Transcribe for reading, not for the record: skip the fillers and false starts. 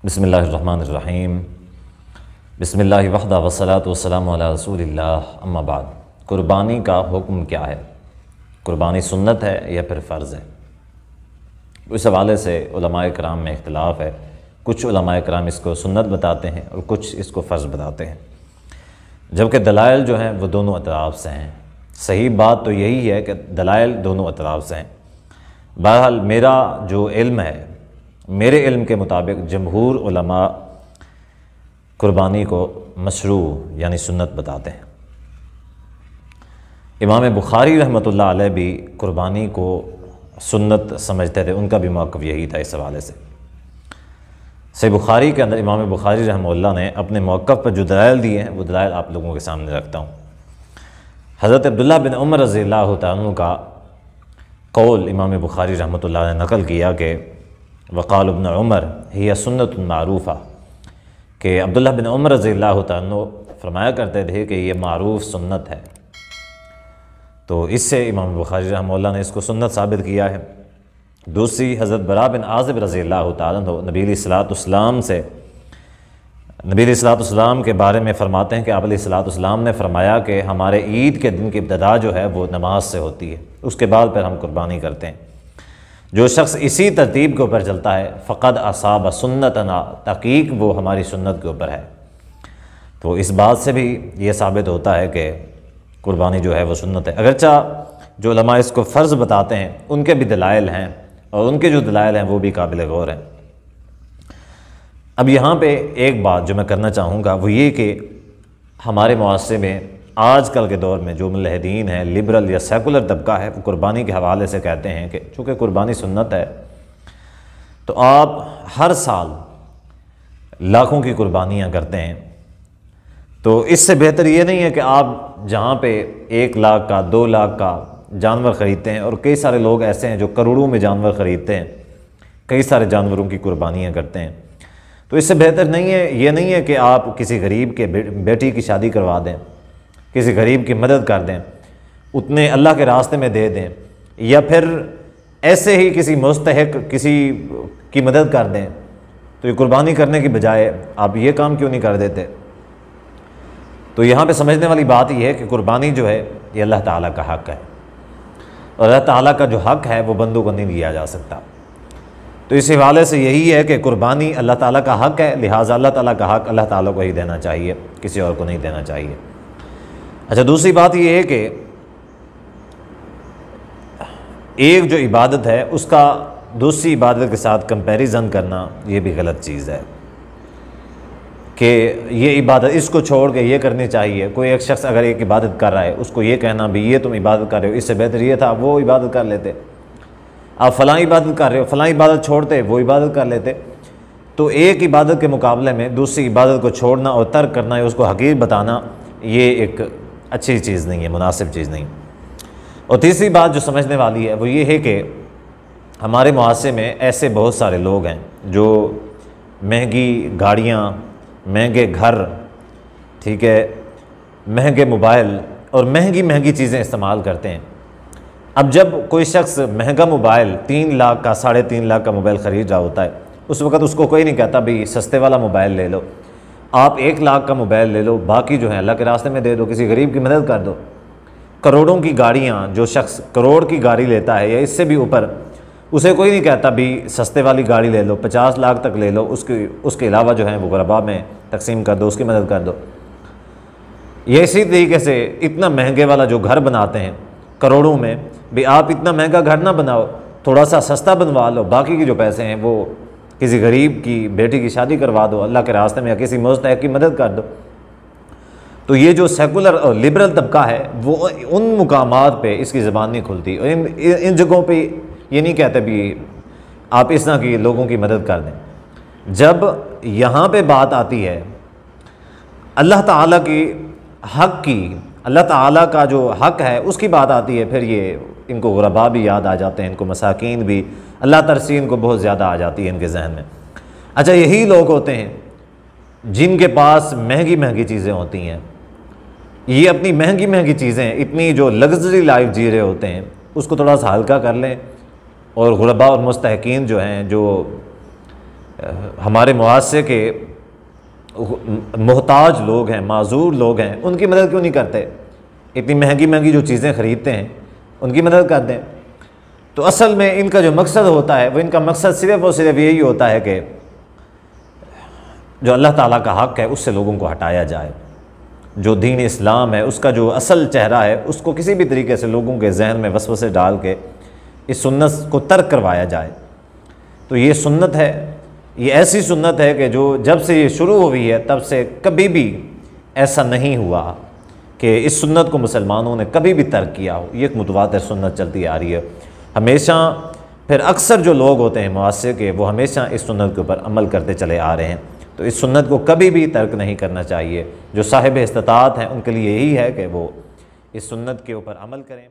بسم اللہ الرحمن الرحیم۔ بسم اللہ وحدہ والصلاۃ والسلام علی رسول اللہ، اما بعد۔ قربانی کا حکم کیا ہے؟ قربانی سنت ہے یا پھر فرض ہے؟ اس حوالے سے علماء کرام میں اختلاف ہے۔ کچھ علماء کرام اس کو سنت بتاتے ہیں اور کچھ اس کو فرض بتاتے ہیں، جبکہ دلائل جو ہیں وہ دونوں اطراف سے ہیں۔ صحیح بات تو یہی ہے کہ دلائل دونوں اطراف سے ہیں۔ بہرحال میرا جو علم ہے، میرے علم کے مطابق جمہور علماء قربانی کو مشروع یعنی سنت بتاتے ہیں۔ امام بخاری رحمۃ اللہ علیہ بھی قربانی کو سنت سمجھتے تھے، ان کا بھی موقف یہی تھا اس حوالے سے۔ صحیح بخاری کے اندر امام بخاری رحمہ اللہ نے اپنے موقف پر جو دلائل دیے ہیں وہ دلائل آپ لوگوں کے سامنے رکھتا ہوں۔ حضرت عبداللہ بن عمر رضی اللہ تعالیٰ عنہ کا قول امام بخاری رحمۃ اللہ نے نقل کیا کہ وقال ابن عمر ہی سنت معروفہ، کہ عبداللہ بن عمر رضی اللہ تعالیٰ عنہ فرمایا کرتے تھے کہ یہ معروف سنت ہے، تو اس سے امام بخاری رحمہ اللہ نے اس کو سنت ثابت کیا ہے۔ دوسری حضرت براء بن عازب رضی اللہ تعالیٰ عنہ نبی علیہ الصلاۃ والسلام کے بارے میں فرماتے ہیں کہ آپ علیہ الصلاۃ والسلام نے فرمایا کہ ہمارے عید کے دن کی ابتدا جو ہے وہ نماز سے ہوتی ہے، اس کے بعد پھر ہم قربانی کرتے ہیں۔ جو شخص اسی ترتیب کے اوپر چلتا ہے فقد اصاب سنتنا، تحقیق وہ ہماری سنت کے اوپر ہے۔ تو اس بات سے بھی یہ ثابت ہوتا ہے کہ قربانی جو ہے وہ سنت ہے، اگرچہ جو علماء اس کو فرض بتاتے ہیں ان کے بھی دلائل ہیں، اور ان کے جو دلائل ہیں وہ بھی قابل غور ہیں۔ اب یہاں پہ ایک بات جو میں کرنا چاہوں گا وہ یہ کہ ہمارے معاشرے میں آج کل کے دور میں جو ملحدین ہیں، لبرل یا سیکولر طبقہ ہے، وہ قربانی کے حوالے سے کہتے ہیں کہ چونکہ قربانی سنت ہے تو آپ ہر سال لاکھوں کی قربانیاں کرتے ہیں، تو اس سے بہتر یہ نہیں ہے کہ آپ جہاں پہ 1 لاکھ کا 2 لاکھ کا جانور خریدتے ہیں، اور کئی سارے لوگ ایسے ہیں جو کروڑوں میں جانور خریدتے ہیں، کئی سارے جانوروں کی قربانیاں کرتے ہیں، تو اس سے بہتر نہیں ہے، یہ نہیں ہے کہ آپ کسی غریب کے بیٹی کی شادی کروا دیں، کسی غریب کی مدد کر دیں، اتنے اللہ کے راستے میں دے دیں، یا پھر ایسے ہی کسی مستحق کسی کی مدد کر دیں، تو یہ قربانی کرنے کی بجائے آپ یہ کام کیوں نہیں کر دیتے؟ تو یہاں پہ سمجھنے والی بات یہ ہے کہ قربانی جو ہے یہ اللہ تعالیٰ کا حق ہے، اور اللہ تعالیٰ کا جو حق ہے وہ بندوں کو نہیں دیا جا سکتا۔ تو اس حوالے سے یہی ہے کہ قربانی اللہ تعالیٰ کا حق ہے، لہٰذا اللہ تعالیٰ کا حق اللہ تعالیٰ کو ہی دینا چاہیے، کسی اور کو نہیں دینا چاہیے۔ اچھا، دوسری بات یہ ہے کہ ایک جو عبادت ہے اس کا دوسری عبادت کے ساتھ کمپیریزن کرنا یہ بھی غلط چیز ہے، کہ یہ عبادت اس کو چھوڑ کے یہ کرنی چاہیے۔ کوئی ایک شخص اگر ایک عبادت کر رہا ہے، اس کو یہ کہنا بھی یہ تم عبادت کر رہے ہو، اس سے بہتر یہ تھا وہ عبادت کر لیتے، آپ فلاں عبادت کر رہے ہو، فلاں عبادت چھوڑتے وہ عبادت کر لیتے۔ تو ایک عبادت کے مقابلے میں دوسری عبادت کو چھوڑنا اور ترک کرنا، اس کو حقیر بتانا، یہ ایک اچھی چیز نہیں ہے، مناسب چیز نہیں۔ اور تیسری بات جو سمجھنے والی ہے وہ یہ ہے کہ ہمارے معاشرے میں ایسے بہت سارے لوگ ہیں جو مہنگی گاڑیاں، مہنگے گھر، ٹھیک ہے، مہنگے موبائل اور مہنگی چیزیں استعمال کرتے ہیں۔ اب جب کوئی شخص مہنگا موبائل 3 لاکھ کا 3.5 لاکھ کا موبائل خرید رہا ہوتا ہے، اس وقت اس کو کوئی نہیں کہتا بھی سستے والا موبائل لے لو، آپ 1 لاکھ کا موبائل لے لو، باقی جو ہے اللہ کے راستے میں دے دو، کسی غریب کی مدد کر دو۔ کروڑوں کی گاڑیاں، جو شخص کروڑ کی گاڑی لیتا ہے یا اس سے بھی اوپر، اسے کوئی نہیں کہتا بھی سستے والی گاڑی لے لو، 50 لاکھ تک لے لو، اس کے علاوہ جو ہے وہ غرباء میں تقسیم کر دو، اس کی مدد کر دو۔ یہ اسی طریقے سے اتنا مہنگے والا جو گھر بناتے ہیں کروڑوں میں، بھی آپ اتنا مہنگا گھر نہ بناؤ، تھوڑا سا سستا بنوا لو، باقی کی جو پیسے ہیں وہ کسی غریب کی بیٹی کی شادی کروا دو، اللہ کے راستے میں، یا کسی مستحق کی مدد کر دو۔ تو یہ جو سیکولر اور لبرل طبقہ ہے وہ ان مقامات پہ اس کی زبان نہیں کھلتی، اور ان جگہوں پہ یہ نہیں کہتے بھی آپ اس طرح کی لوگوں کی مدد کر دیں۔ جب یہاں پہ بات آتی ہے اللہ تعالیٰ کی حق کی، اللہ تعالیٰ کا جو حق ہے اس کی بات آتی ہے، پھر یہ ان کو غرباء بھی یاد آ جاتے ہیں، ان کو مساکین بھی، اللہ ترسی ان کو بہت زیادہ آ جاتی ہے ان کے ذہن میں۔ اچھا، یہی لوگ ہوتے ہیں جن کے پاس مہنگی چیزیں ہوتی ہیں، یہ اپنی مہنگی چیزیں، اتنی جو لگژری لائف جی رہے ہوتے ہیں، اس کو تھوڑا سا ہلکا کر لیں، اور غرباء اور مستحقین جو ہیں، جو ہمارے معاشرے کے محتاج لوگ ہیں، معذور لوگ ہیں، ان کی مدد کیوں نہیں کرتے؟ اتنی مہنگی مہنگی جو چیزیں خریدتے ہیں ان کی مدد کر دیں۔ تو اصل میں ان کا جو مقصد ہوتا ہے وہ ان کا مقصد صرف اور صرف یہی ہوتا ہے کہ جو اللہ تعالیٰ کا حق ہے اس سے لوگوں کو ہٹایا جائے، جو دین اسلام ہے اس کا جو اصل چہرہ ہے اس کو کسی بھی طریقے سے لوگوں کے ذہن میں وسوسے ڈال کے اس سنت کو ترک کروایا جائے۔ تو یہ سنت ہے، یہ ایسی سنت ہے کہ جو جب سے یہ شروع ہوئی ہے تب سے کبھی بھی ایسا نہیں ہوا کہ اس سنت کو مسلمانوں نے کبھی بھی ترک کیا ہو۔ یہ ایک متواتر سنت چلتی آ رہی ہے ہمیشہ۔ پھر اکثر جو لوگ ہوتے ہیں معاشرے کے وہ ہمیشہ اس سنت کے اوپر عمل کرتے چلے آ رہے ہیں، تو اس سنت کو کبھی بھی ترک نہیں کرنا چاہیے۔ جو صاحب استطاعت ہیں ان کے لیے یہی ہے کہ وہ اس سنت کے اوپر عمل کریں۔